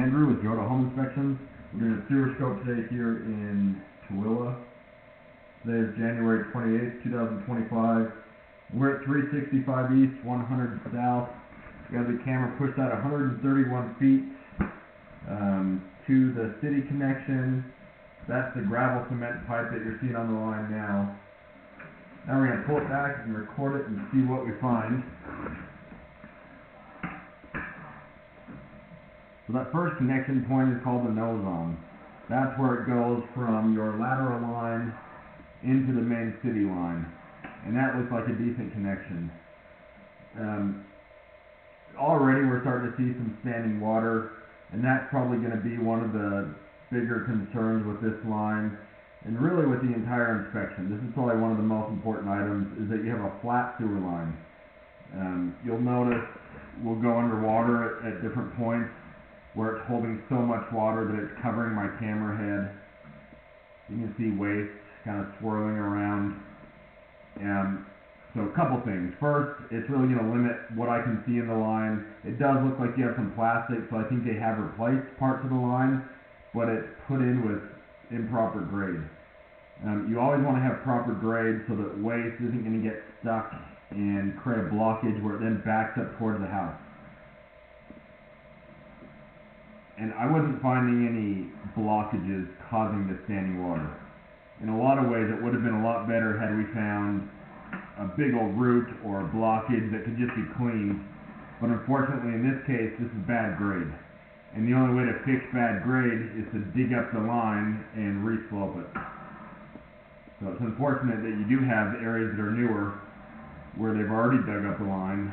Andrew with Yoda Home Inspections. We're doing a sewer scope today here in Tooele. Today is January 28th, 2025. We're at 365 East, 100 South. We have the camera pushed out 131 feet to the city connection. That's the gravel cement pipe that you're seeing on the line now. Now we're going to pull it back and record it and see what we find. So that first connection point is called the nose on. That's where it goes from your lateral line into the main city line. And that looks like a decent connection. Already we're starting to see some standing water, and that's probably going to be one of the bigger concerns with this line, and really with the entire inspection. This is probably one of the most important items, is that you have a flat sewer line. You'll notice we'll go underwater at different points where it's holding so much water that it's covering my camera head. You can see waste kind of swirling around. So a couple things. First, it's really going to limit what I can see in the line. It does look like you have some plastic, so I think they have replaced parts of the line, but it's put in with improper grade. You always want to have proper grade so that waste isn't going to get stuck and create a blockage where it then backs up towards the house. And I wasn't finding any blockages causing the standing water. In a lot of ways, it would have been a lot better had we found a big old root or a blockage that could just be cleaned. But unfortunately, in this case, this is bad grade. And the only way to fix bad grade is to dig up the line and re-slope it. So it's unfortunate that you do have areas that are newer where they've already dug up the line,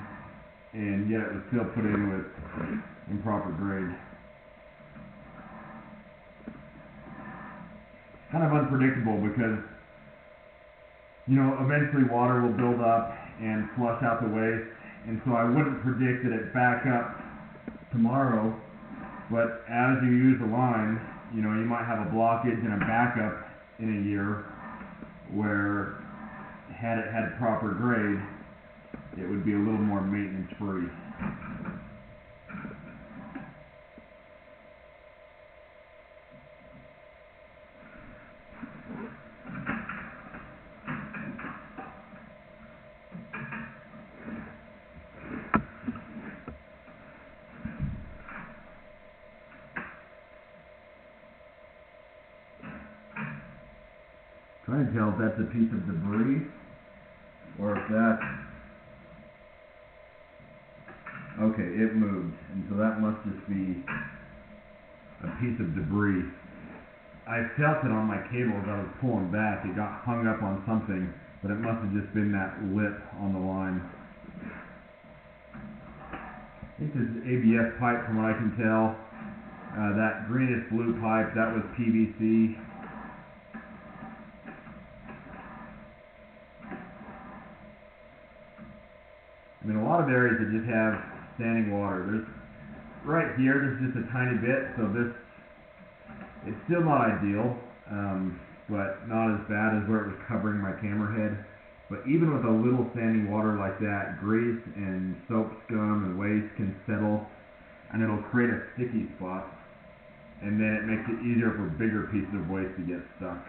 and yet it was still put in with improper grade. Kind of unpredictable because, you know, eventually water will build up and flush out the waste, and so I wouldn't predict that it back up tomorrow, but as you use the line, you know, you might have a blockage and a backup in a year where had it had proper grade, it would be a little more maintenance free. Trying to tell if that's a piece of debris or if that's okay, it moved, and so that must just be a piece of debris. I felt it on my cable as I was pulling back. It got hung up on something, but it must have just been that lip on the line. This is ABS pipe from what I can tell. That greenish blue pipe, that was PVC. I mean, a lot of areas that just have standing water. Right here, there's just a tiny bit, so it's still not ideal, but not as bad as where it was covering my camera head. But even with a little standing water like that, grease and soap scum and waste can settle, and it'll create a sticky spot, and then it makes it easier for bigger pieces of waste to get stuck.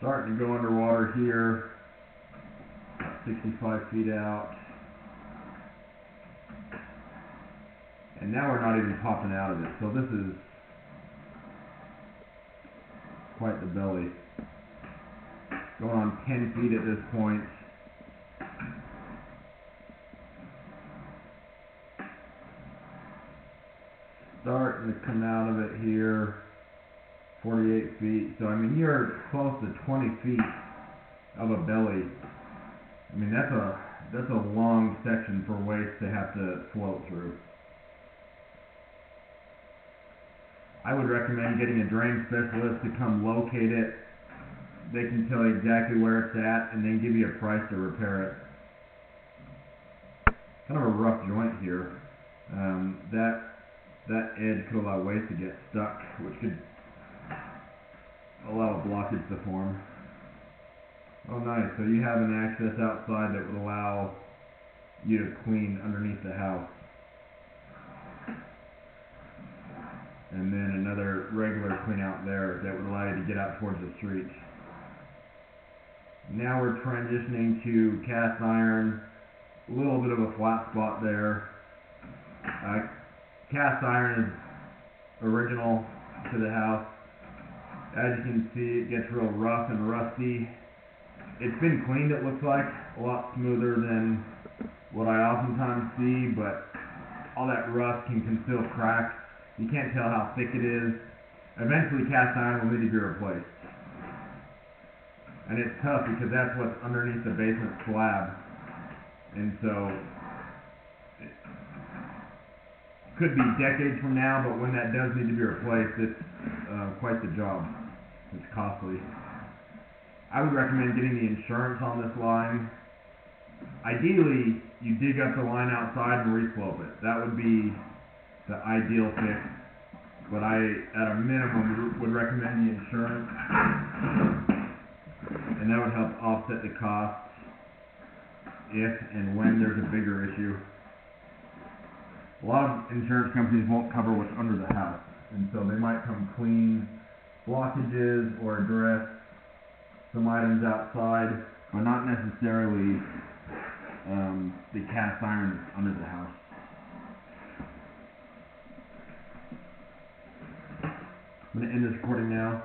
Starting to go underwater here, 65 feet out. And now we're not even popping out of it, so this is quite the belly. Going on 10 feet at this point. Starting to come out of it here. 48 feet, so I mean you're close to 20 feet of a belly. I mean that's a long section for waste to have to float through. I would recommend getting a drain specialist to come locate it. They can tell you exactly where it's at and then give you a price to repair it. Kind of a rough joint here. That edge could allow waste to get stuck, which could allow a blockage to form. Oh nice, so you have an access outside that would allow you to clean underneath the house. And then another regular clean out there that would allow you to get out towards the street. Now we're transitioning to cast iron. A little bit of a flat spot there. Cast iron is original to the house. As you can see, it gets real rough and rusty. It's been cleaned, it looks like, a lot smoother than what I oftentimes see, but all that rust can conceal cracks. You can't tell how thick it is. Eventually cast iron will need to be replaced. And it's tough because that's what's underneath the basement slab. And so, it could be decades from now, but when that does need to be replaced, it's quite the job. It's costly. I would recommend getting the insurance on this line. Ideally, you dig up the line outside and reslope it. That would be the ideal fix. But I, at a minimum, would recommend the insurance. And that would help offset the costs if and when there's a bigger issue. A lot of insurance companies won't cover what's under the house, and so they might come clean blockages or address some items outside, but not necessarily the cast iron that's under the house. I'm going to end this recording now.